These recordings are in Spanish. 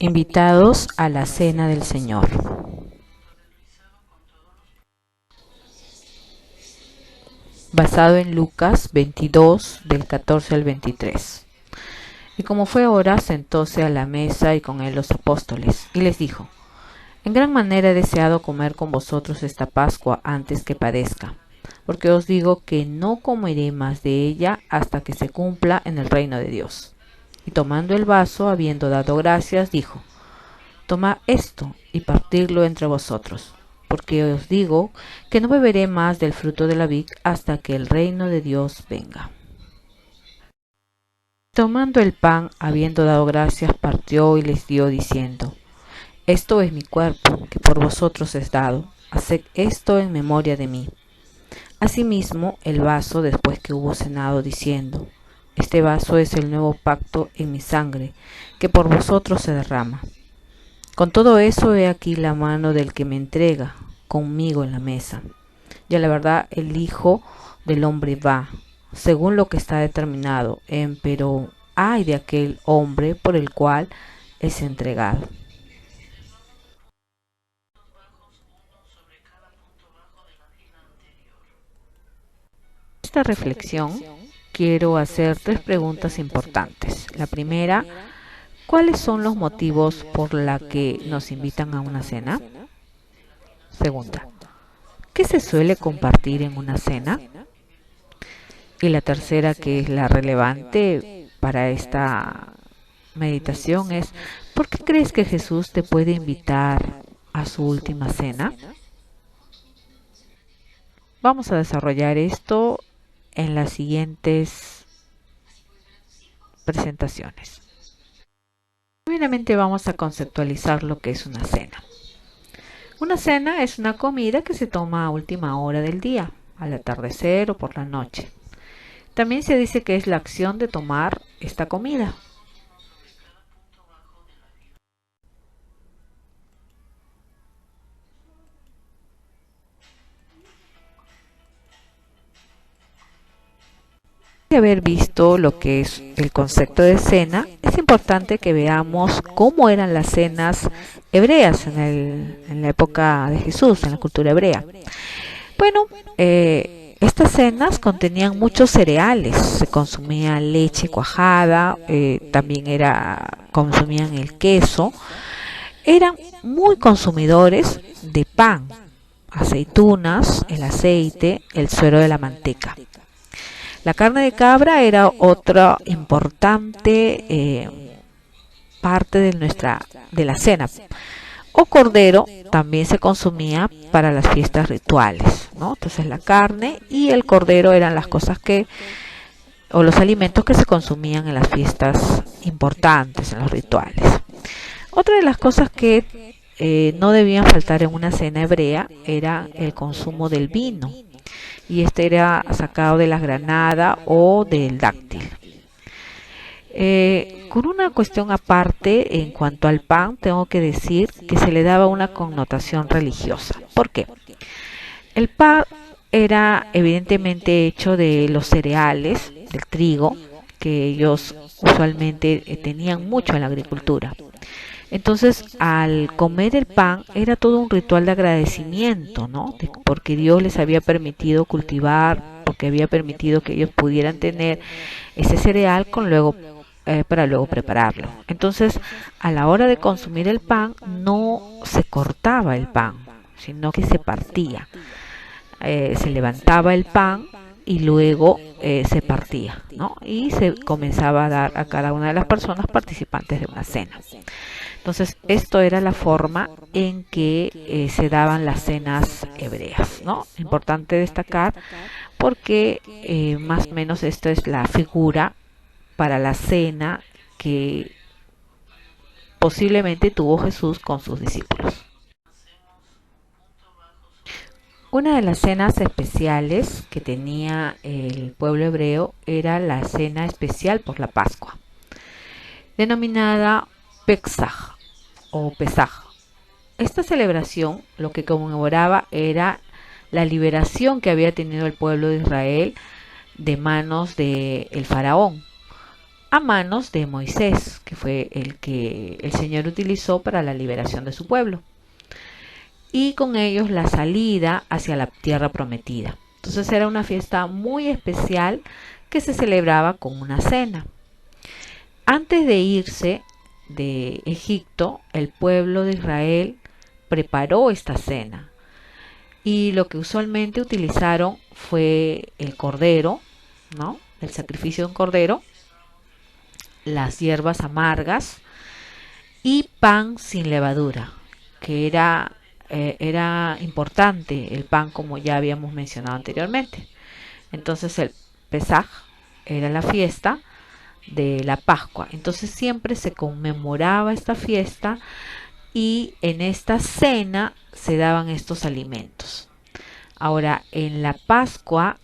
Invitados a la Cena del Señor. Basado en Lucas 22, del 14 al 23. Y como fue hora, sentóse a la mesa y con él los apóstoles, y les dijo: En gran manera he deseado comer con vosotros esta Pascua antes que padezca, porque os digo que no comeré más de ella hasta que se cumpla en el reino de Dios. Y tomando el vaso, habiendo dado gracias, dijo: Tomad esto y partidlo entre vosotros, porque os digo que no beberé más del fruto de la vid hasta que el reino de Dios venga. Tomando el pan, habiendo dado gracias, partió y les dio, diciendo: Esto es mi cuerpo, que por vosotros es dado. Haced esto en memoria de mí. Asimismo, el vaso, después que hubo cenado, diciendo: Este vaso es el nuevo pacto en mi sangre, que por vosotros se derrama. Con todo eso, he aquí la mano del que me entrega conmigo en la mesa. Y a la verdad, el Hijo del Hombre va, según lo que está determinado, pero ay de aquel hombre por el cual es entregado. Esta reflexión quiero hacer 3 preguntas importantes. La primera: ¿cuáles son los motivos por los que nos invitan a una cena? Segunda: ¿qué se suele compartir en una cena? Y la tercera, que es la relevante para esta meditación, es: ¿por qué crees que Jesús te puede invitar a su última cena? Vamos a desarrollar esto en las siguientes presentaciones. Primeramente vamos a conceptualizar lo que es una cena. Una cena es una comida que se toma a última hora del día, al atardecer o por la noche. También se dice que es la acción de tomar esta comida. De haber visto lo que es el concepto de cena, es importante que veamos cómo eran las cenas hebreas en la época de Jesús, en la cultura hebrea. Bueno, estas cenas contenían muchos cereales, se consumía leche cuajada, también consumían el queso, eran muy consumidores de pan, aceitunas, el aceite, el suero de la manteca. La carne de cabra era otra importante parte de la cena. O cordero también se consumía para las fiestas rituales, ¿no? Entonces la carne y el cordero eran las cosas o los alimentos que se consumían en las fiestas importantes, en los rituales. Otra de las cosas que no debían faltar en una cena hebrea era el consumo del vino, y este era sacado de la granada o del dáctil. Con una cuestión aparte, en cuanto al pan, tengo que decir que se le daba una connotación religiosa. ¿Por qué? El pan era evidentemente hecho de los cereales, del trigo, que ellos usualmente tenían mucho en la agricultura. Entonces, al comer el pan era todo un ritual de agradecimiento, ¿no? Porque Dios les había permitido cultivar, porque había permitido que ellos pudieran tener ese cereal para luego prepararlo. Entonces, a la hora de consumir el pan, no se cortaba el pan, sino que se partía. Se levantaba el pan y luego se partía, ¿no? Y se comenzaba a dar a cada una de las personas participantes de una cena. Entonces, esto era la forma en que se daban las cenas hebreas, ¿no? Importante destacar porque más o menos esta es la figura para la cena que posiblemente tuvo Jesús con sus discípulos. Una de las cenas especiales que tenía el pueblo hebreo era la cena especial por la Pascua, denominada Pesaj o Pesaj. Esta celebración lo que conmemoraba era la liberación que había tenido el pueblo de Israel de manos del faraón. a manos de Moisés, que fue el que el Señor utilizó para la liberación de su pueblo, y con ellos la salida hacia la tierra prometida. Entonces era una fiesta muy especial que se celebraba con una cena. Antes de irse de Egipto, el pueblo de Israel preparó esta cena y lo que usualmente utilizaron fue el cordero, ¿no? El sacrificio de un cordero, las hierbas amargas y pan sin levadura, que era importante el pan, como ya habíamos mencionado anteriormente. Entonces el Pesaj era la fiesta de la Pascua. Entonces siempre se conmemoraba esta fiesta y en esta cena se daban estos alimentos. Ahora, en la Pascua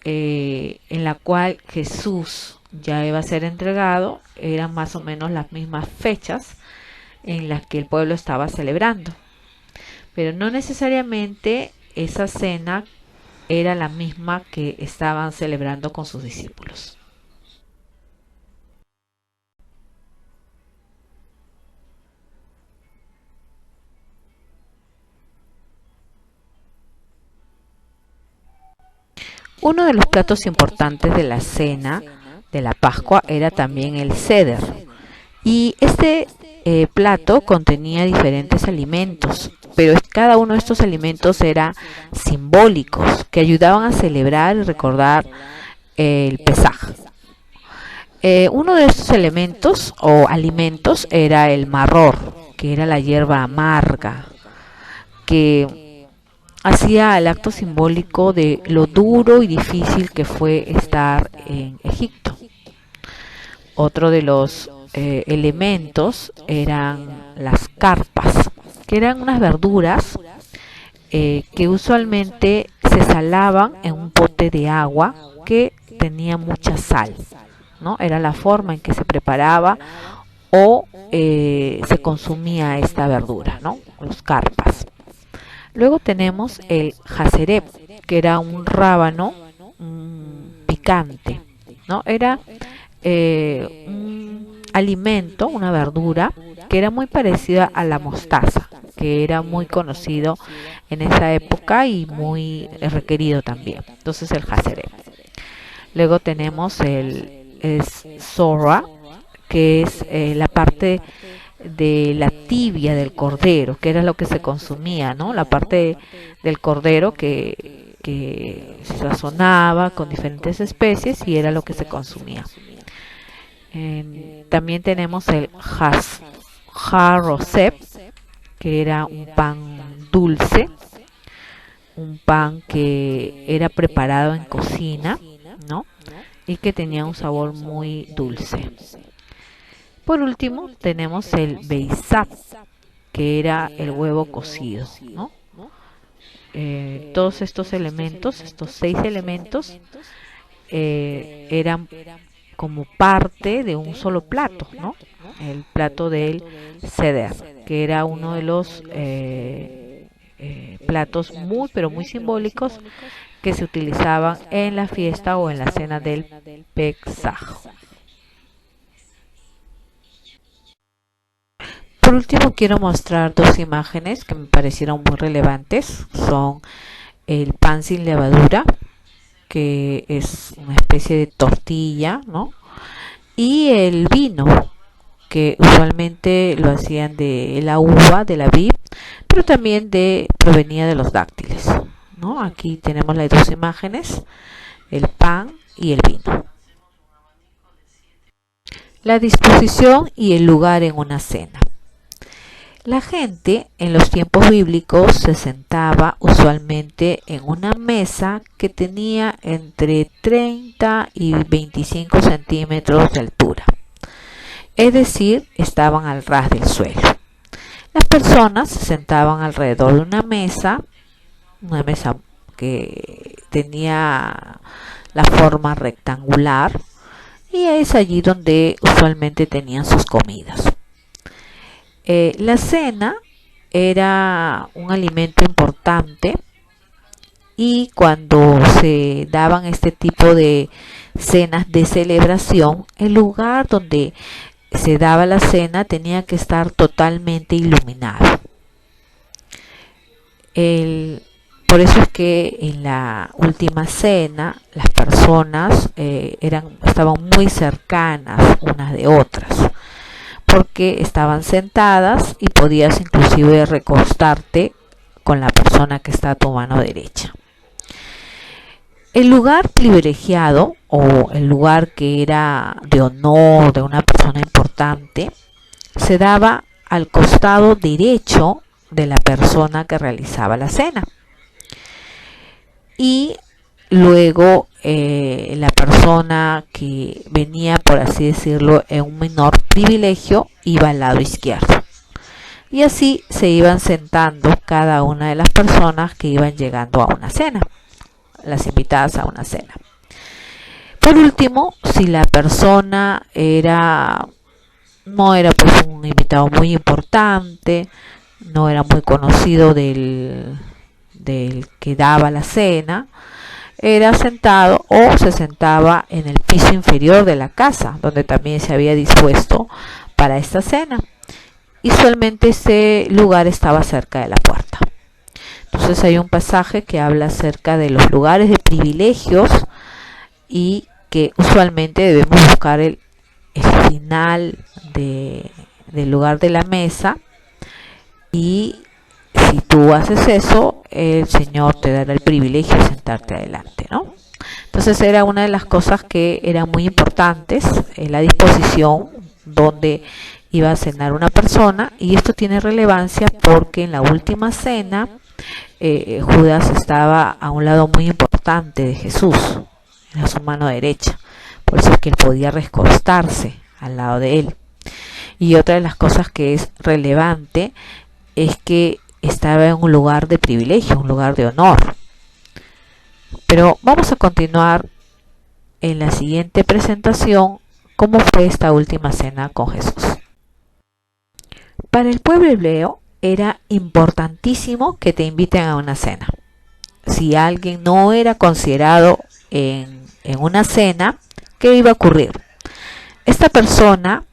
en la cual Jesús ya iba a ser entregado, eran más o menos las mismas fechas en las que el pueblo estaba celebrando. Pero no necesariamente esa cena era la misma que estaban celebrando con sus discípulos. Uno de los platos importantes de la cena de la Pascua era también el ceder. Y este plato contenía diferentes alimentos, pero cada uno de estos alimentos era simbólicos, que ayudaban a celebrar y recordar el Pesaj. Uno de estos elementos o alimentos era el marror, que era la hierba amarga, que hacía el acto simbólico de lo duro y difícil que fue estar en Egipto. Otro de los elementos eran las carpas, que eran unas verduras que usualmente se salaban en un pote de agua que tenía mucha sal, ¿no? Era la forma en que se preparaba o se consumía esta verdura, ¿no? Los carpas. Luego tenemos el jacerep, que era un rábano picante, ¿no? Era un alimento, una verdura, que era muy parecida a la mostaza, que era muy conocido en esa época y muy requerido también. Entonces el jacerep. Luego tenemos el zorra, que es la parte de la tibia del cordero, que era lo que se consumía, ¿no? La parte del cordero que se sazonaba con diferentes especies y era lo que se consumía. También tenemos el jarosep, que era un pan dulce, un pan que era preparado en cocina, ¿no? Y que tenía un sabor muy dulce. Por último, tenemos el beisap, que era el huevo cocido, ¿no? Todos estos elementos, estos 6 elementos, eran como parte de un solo plato, ¿no? El plato del seder, que era uno de los platos muy, pero muy simbólicos que se utilizaban en la fiesta o en la cena del Pesaj. Por último, quiero mostrar dos imágenes que me parecieron muy relevantes. Son el pan sin levadura, que es una especie de tortilla, ¿no? Y el vino, que usualmente lo hacían de la uva, de la vid, pero también provenía de los dáctiles, ¿no? Aquí tenemos las dos imágenes, el pan y el vino. La disposición y el lugar en una cena. La gente en los tiempos bíblicos se sentaba usualmente en una mesa que tenía entre 30 y 25 centímetros de altura, es decir, estaban al ras del suelo. Las personas se sentaban alrededor de una mesa que tenía la forma rectangular, y es allí donde usualmente tenían sus comidas. La cena era un alimento importante y cuando se daban este tipo de cenas de celebración, el lugar donde se daba la cena tenía que estar totalmente iluminado. Por eso es que en la última cena las personas estaban muy cercanas unas de otras, porque estaban sentadas y podías inclusive recostarte con la persona que está a tu mano derecha. El lugar privilegiado o el lugar que era de honor de una persona importante se daba al costado derecho de la persona que realizaba la cena. Y luego la persona que venía, por así decirlo, en un menor privilegio iba al lado izquierdo. Y así se iban sentando cada una de las personas que iban llegando a una cena, las invitadas a una cena. Por último, si la persona no era pues un invitado muy importante, no era muy conocido del que daba la cena, era sentado o se sentaba en el piso inferior de la casa, donde también se había dispuesto para esta cena. Y usualmente ese lugar estaba cerca de la puerta. Entonces hay un pasaje que habla acerca de los lugares de privilegios y que usualmente debemos buscar el final del lugar de la mesa, y si tú haces eso, el Señor te dará el privilegio de sentarte adelante, ¿no? Entonces era una de las cosas que eran muy importantes, la disposición donde iba a cenar una persona, y esto tiene relevancia porque en la última cena Judas estaba a un lado muy importante de Jesús, a su mano derecha, por eso es que él podía recostarse al lado de él. Y otra de las cosas que es relevante es que estaba en un lugar de privilegio, un lugar de honor. Pero vamos a continuar en la siguiente presentación cómo fue esta última cena con Jesús. Para el pueblo hebreo era importantísimo que te inviten a una cena. Si alguien no era considerado en una cena, ¿qué iba a ocurrir? Esta persona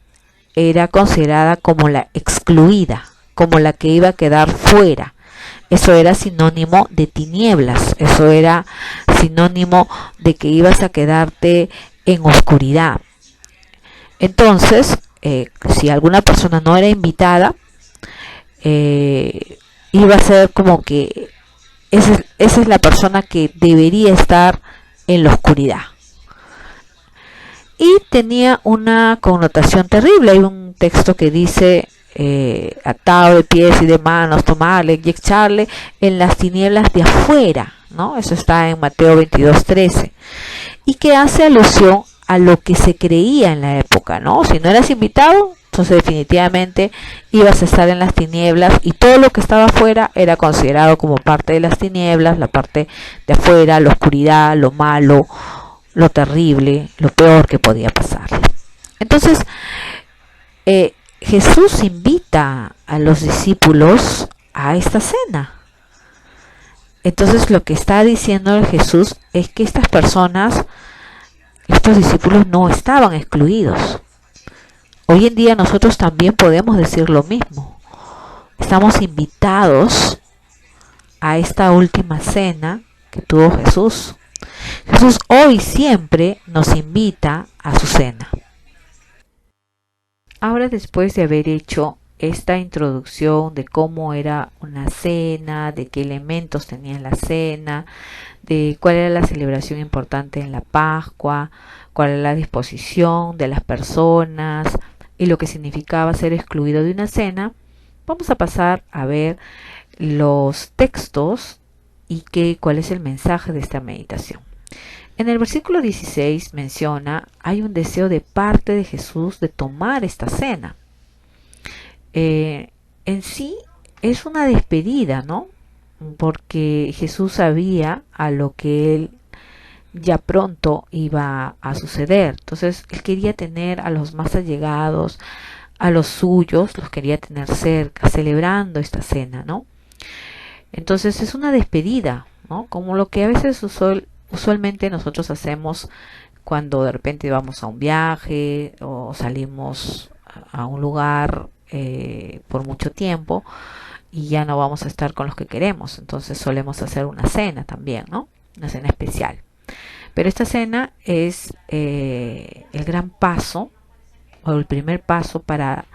era considerada como la excluida, como la que iba a quedar fuera. Eso era sinónimo de tinieblas, eso era sinónimo de que ibas a quedarte en oscuridad. Entonces, si alguna persona no era invitada, iba a ser como que esa es la persona que debería estar en la oscuridad. Y tenía una connotación terrible. Hay un texto que dice atado de pies y de manos, tomarle y echarle en las tinieblas de afuera, ¿no? Eso está en Mateo 22:13, y que hace alusión a lo que se creía en la época, ¿no? Si no eras invitado, entonces definitivamente ibas a estar en las tinieblas, y todo lo que estaba afuera era considerado como parte de las tinieblas, la parte de afuera, la oscuridad, lo malo, lo terrible, lo peor que podía pasarle. Entonces, Jesús invita a los discípulos a esta cena. Entonces lo que está diciendo Jesús es que estas personas, estos discípulos, no estaban excluidos. Hoy en día nosotros también podemos decir lo mismo. Estamos invitados a esta última cena que tuvo Jesús. Jesús hoy siempre nos invita a su cena. Ahora, después de haber hecho esta introducción de cómo era una cena, de qué elementos tenía la cena, de cuál era la celebración importante en la Pascua, cuál era la disposición de las personas y lo que significaba ser excluido de una cena, vamos a pasar a ver los textos y cuál es el mensaje de esta meditación. En el versículo 16 menciona, hay un deseo de parte de Jesús de tomar esta cena. En sí es una despedida, ¿no? Porque Jesús sabía a lo que él ya pronto iba a suceder. Entonces él quería tener a los más allegados, a los suyos, los quería tener cerca, celebrando esta cena, ¿no? Entonces es una despedida, ¿no? Como lo que a veces usualmente nosotros hacemos cuando de repente vamos a un viaje o salimos a un lugar por mucho tiempo y ya no vamos a estar con los que queremos. Entonces solemos hacer una cena también, ¿no? Una cena especial. Pero esta cena es el gran paso o el primer paso para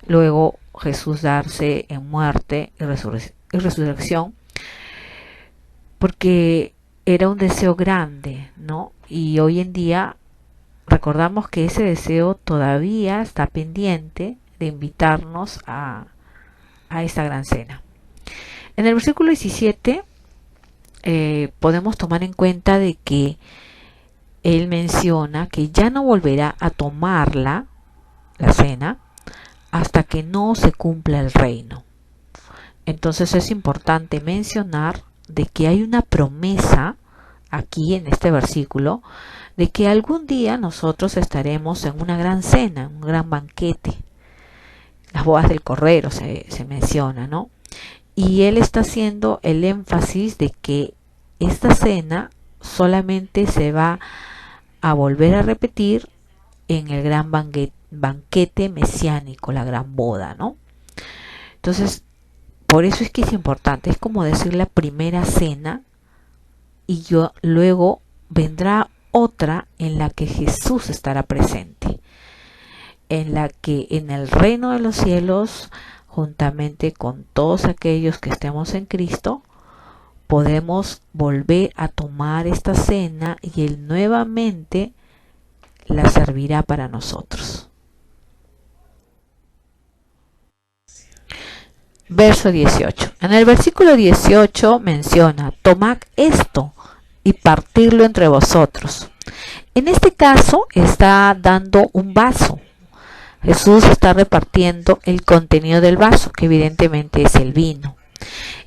luego Jesús darse en muerte y resurrección, porque era un deseo grande, ¿no? Y hoy en día recordamos que ese deseo todavía está pendiente de invitarnos a esta gran cena. En el versículo 17 podemos tomar en cuenta de que él menciona que ya no volverá a tomarla, la cena, hasta que no se cumpla el reino. Entonces es importante mencionar de que hay una promesa aquí en este versículo de que algún día nosotros estaremos en una gran cena, un gran banquete. Las bodas del Cordero se menciona, ¿no? Y él está haciendo el énfasis de que esta cena solamente se va a volver a repetir en el gran banquete mesiánico, la gran boda, ¿no? Entonces, por eso es que es importante, es como decir la primera cena y luego vendrá otra en la que Jesús estará presente, en la que en el reino de los cielos, juntamente con todos aquellos que estemos en Cristo, podemos volver a tomar esta cena y Él nuevamente la servirá para nosotros. Verso 18. En el versículo 18 menciona: tomad esto y partirlo entre vosotros. En este caso está dando un vaso. Jesús está repartiendo el contenido del vaso, que evidentemente es el vino.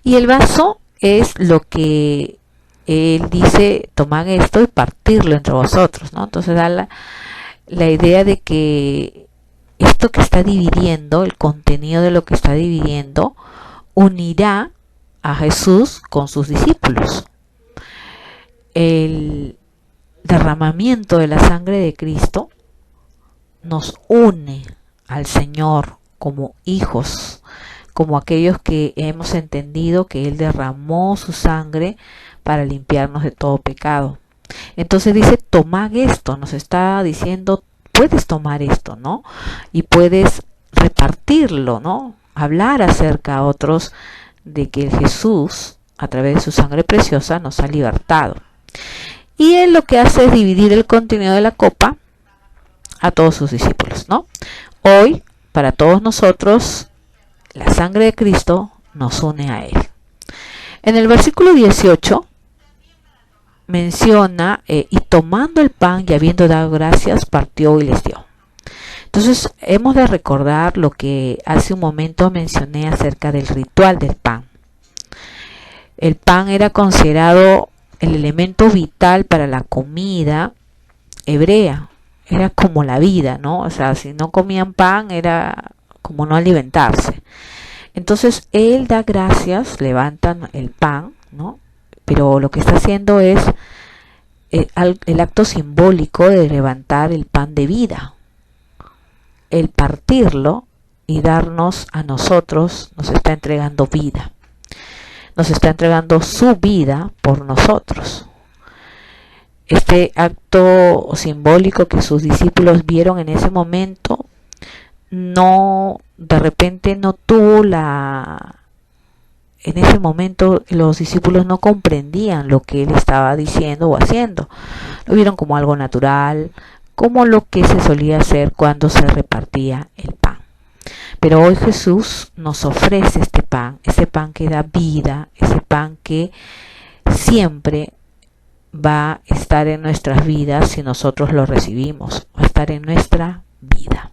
Y el vaso es lo que él dice: tomad esto y partirlo entre vosotros, ¿no? Entonces da la idea de que esto que está dividiendo, el contenido de lo que está dividiendo, unirá a Jesús con sus discípulos. El derramamiento de la sangre de Cristo nos une al Señor como hijos, como aquellos que hemos entendido que Él derramó su sangre para limpiarnos de todo pecado. Entonces dice: tomad esto, nos está diciendo: puedes tomar esto, ¿no? Y puedes repartirlo, ¿no? Hablar acerca a otros de que Jesús, a través de su sangre preciosa, nos ha libertado. Y él lo que hace es dividir el contenido de la copa a todos sus discípulos, ¿no? Hoy, para todos nosotros, la sangre de Cristo nos une a Él. En el versículo 18 menciona, y tomando el pan y habiendo dado gracias, partió y les dio. Entonces hemos de recordar lo que hace un momento mencioné acerca del ritual del pan. El pan era considerado el elemento vital para la comida hebrea. Era como la vida, ¿no? O sea, si no comían pan era como no alimentarse. Entonces él da gracias, levantan el pan, ¿no? Pero lo que está haciendo es el acto simbólico de levantar el pan de vida. El partirlo y darnos a nosotros, nos está entregando vida. Nos está entregando su vida por nosotros. Este acto simbólico que sus discípulos vieron en ese momento, de repente no tuvo en ese momento los discípulos no comprendían lo que él estaba diciendo o haciendo. Lo vieron como algo natural, como lo que se solía hacer cuando se repartía el pan. Pero hoy Jesús nos ofrece ese pan que da vida, ese pan que siempre va a estar en nuestras vidas si nosotros lo recibimos, va a estar en nuestra vida.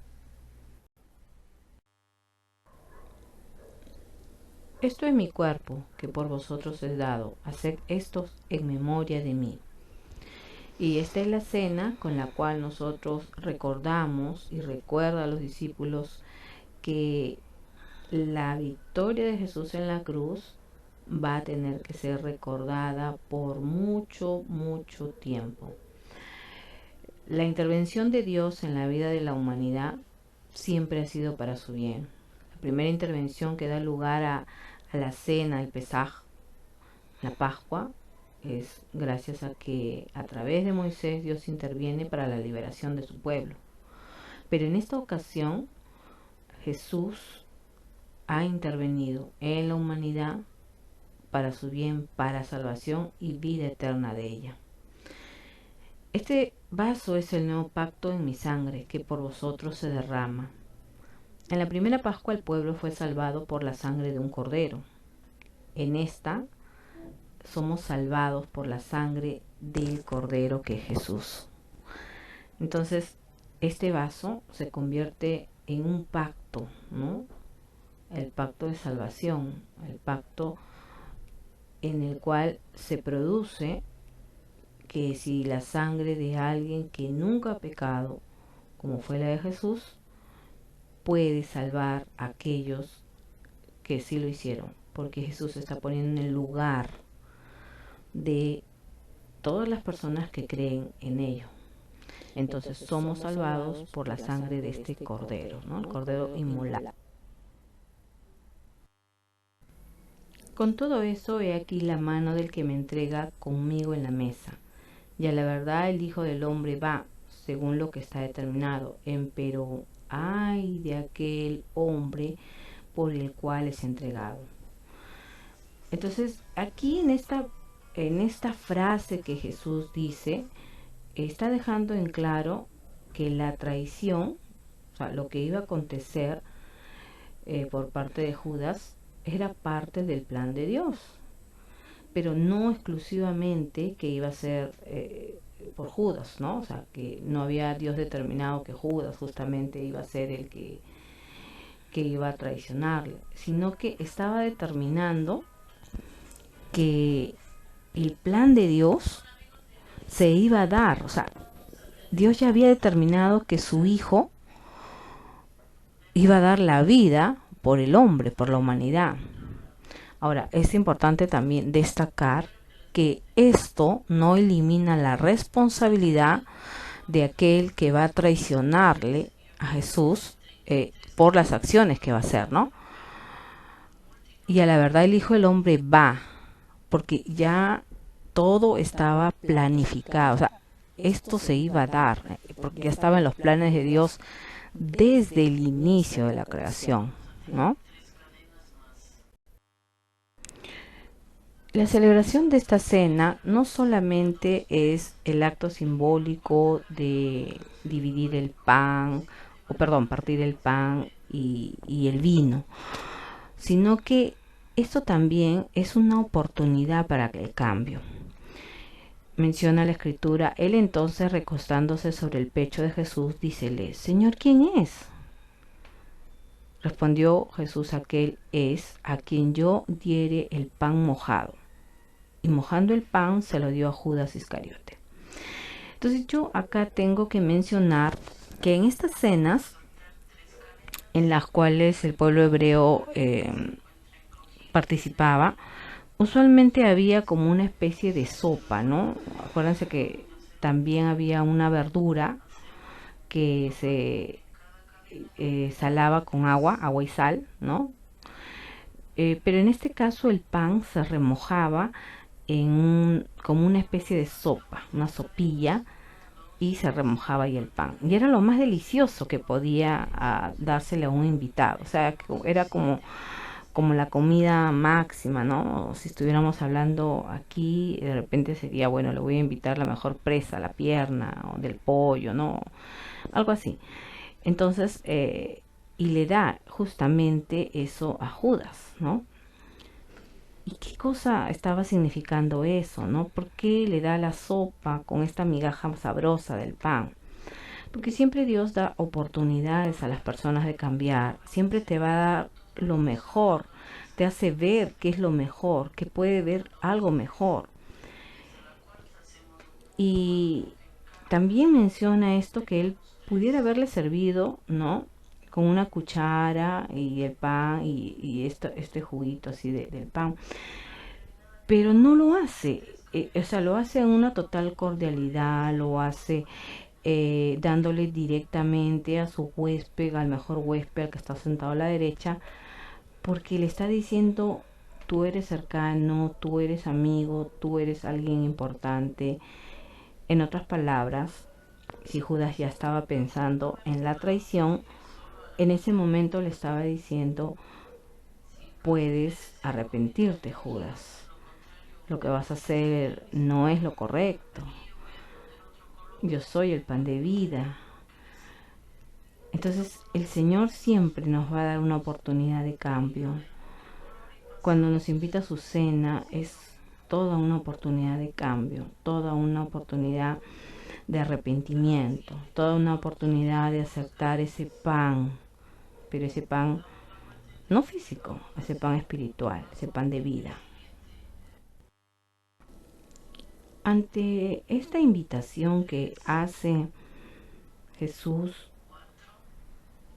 Esto es mi cuerpo, que por vosotros es dado. Haced esto en memoria de mí. Y esta es la cena con la cual nosotros recordamos y recuerda a los discípulos que la victoria de Jesús en la cruz va a tener que ser recordada por mucho, mucho tiempo. La intervención de Dios en la vida de la humanidad siempre ha sido para su bien. La primera intervención que da lugar a la cena, el Pesaj, la Pascua, es gracias a que a través de Moisés Dios interviene para la liberación de su pueblo. Pero en esta ocasión Jesús ha intervenido en la humanidad para su bien, para salvación y vida eterna de ella. Este vaso es el nuevo pacto en mi sangre que por vosotros se derrama. En la primera Pascua el pueblo fue salvado por la sangre de un cordero. En esta somos salvados por la sangre del cordero que es Jesús. Entonces, este vaso se convierte en un pacto, ¿no? El pacto de salvación, el pacto en el cual se produce que si la sangre de alguien que nunca ha pecado, como fue la de Jesús, puede salvar a aquellos que sí lo hicieron, porque Jesús se está poniendo en el lugar de todas las personas que creen en ello. Entonces somos salvados por la sangre de este cordero, ¿no? El cordero inmolado. Con todo eso, he aquí la mano del que me entrega conmigo en la mesa. Y a la verdad el Hijo del Hombre va, según lo que está determinado, empero ay de aquel hombre por el cual es entregado. Entonces, aquí en esta frase que Jesús dice, está dejando en claro que la traición, o sea, lo que iba a acontecer por parte de Judas, era parte del plan de Dios, pero no exclusivamente que iba a ser por Judas, ¿no? O sea, que no había Dios determinado que Judas justamente iba a ser el que iba a traicionarle, sino que estaba determinando que el plan de Dios se iba a dar, o sea, Dios ya había determinado que su hijo iba a dar la vida por el hombre, por la humanidad. Ahora, es importante también destacar que esto no elimina la responsabilidad de aquel que va a traicionarle a Jesús por las acciones que va a hacer, ¿no? Y a la verdad el Hijo del Hombre va, porque ya todo estaba planificado, o sea, esto se iba a dar, porque ya estaba en los planes de Dios desde el inicio de la creación, ¿no? La celebración de esta cena no solamente es el acto simbólico de dividir el pan, o perdón, partir el pan y el vino, sino que esto también es una oportunidad para el cambio. Menciona la escritura, él entonces recostándose sobre el pecho de Jesús, dícele, Señor, ¿quién es? Respondió Jesús, aquel es a quien yo diere el pan mojado. Y mojando el pan se lo dio a Judas Iscariote. Entonces yo acá tengo que mencionar que en estas cenas en las cuales el pueblo hebreo participaba, usualmente había como una especie de sopa, ¿no? Acuérdense que también había una verdura que se salaba con agua y sal, ¿no? Pero en este caso el pan se remojaba como una especie de sopa, una sopilla, y se remojaba ahí el pan. Y era lo más delicioso que podía dársele a un invitado. O sea, era como la comida máxima, ¿no? Si estuviéramos hablando aquí, de repente sería, bueno, le voy a invitar la mejor presa, la pierna o del pollo, ¿no? Algo así. Entonces, y le da justamente eso a Judas, ¿no? ¿Y qué cosa estaba significando eso, no? ¿Por qué le da la sopa con esta migaja sabrosa del pan? Porque siempre Dios da oportunidades a las personas de cambiar, siempre te va a dar lo mejor, te hace ver qué es lo mejor, que puede ver algo mejor. Y también menciona esto que él pudiera haberle servido, ¿no? Con una cuchara y el pan y este juguito así del pan. pero no lo hace, o sea, lo hace en una total cordialidad, lo hace dándole directamente a su huésped, al mejor huésped, al que está sentado a la derecha, porque le está diciendo, tú eres cercano, tú eres amigo, tú eres alguien importante. En otras palabras, si Judas ya estaba pensando en la traición, en ese momento le estaba diciendo, puedes arrepentirte, Judas. Lo que vas a hacer no es lo correcto. Yo soy el pan de vida. Entonces el Señor siempre nos va a dar una oportunidad de cambio. Cuando nos invita a su cena es toda una oportunidad de cambio, toda una oportunidad de arrepentimiento, toda una oportunidad de aceptar ese pan, pero ese pan no físico, ese pan espiritual, ese pan de vida. Ante esta invitación que hace Jesús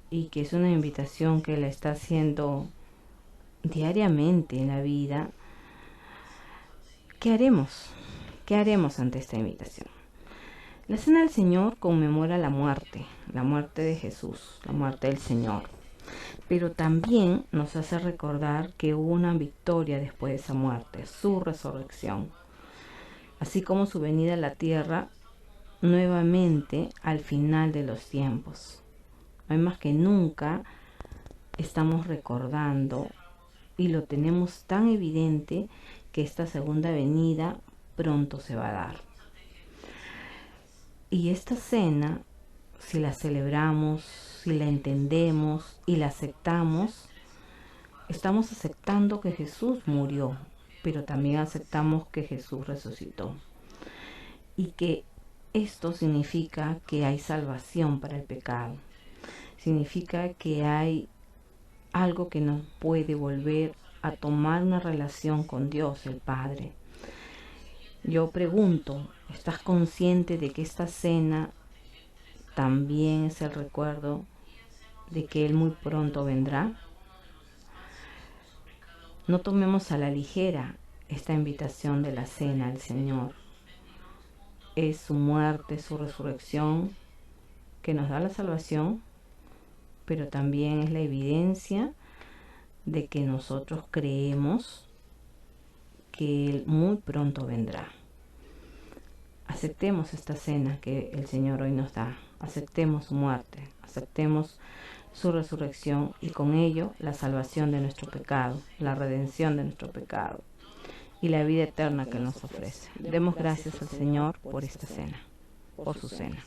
y que es una invitación que la está haciendo diariamente en la vida, ¿qué haremos? ¿Qué haremos ante esta invitación? La Cena del Señor conmemora la muerte de Jesús, la muerte del Señor, pero también nos hace recordar que hubo una victoria después de esa muerte, su resurrección, así como su venida a la tierra nuevamente al final de los tiempos. Hoy más que nunca estamos recordando y lo tenemos tan evidente que esta segunda venida pronto se va a dar. Y esta cena, si la celebramos, si la entendemos y la aceptamos, estamos aceptando que Jesús murió, pero también aceptamos que Jesús resucitó. Y que esto significa que hay salvación para el pecado. Significa que hay algo que nos puede volver a tomar una relación con Dios, el Padre. Yo pregunto, ¿estás consciente de que esta cena también es el recuerdo de que Él muy pronto vendrá? No tomemos a la ligera esta invitación de la cena del Señor. Es su muerte, su resurrección que nos da la salvación, pero también es la evidencia de que nosotros creemos que Él muy pronto vendrá. Aceptemos esta cena que el Señor hoy nos da, aceptemos su muerte, aceptemos su resurrección y con ello la salvación de nuestro pecado, la redención de nuestro pecado y la vida eterna que nos ofrece. Demos gracias al Señor por esta cena, por su cena.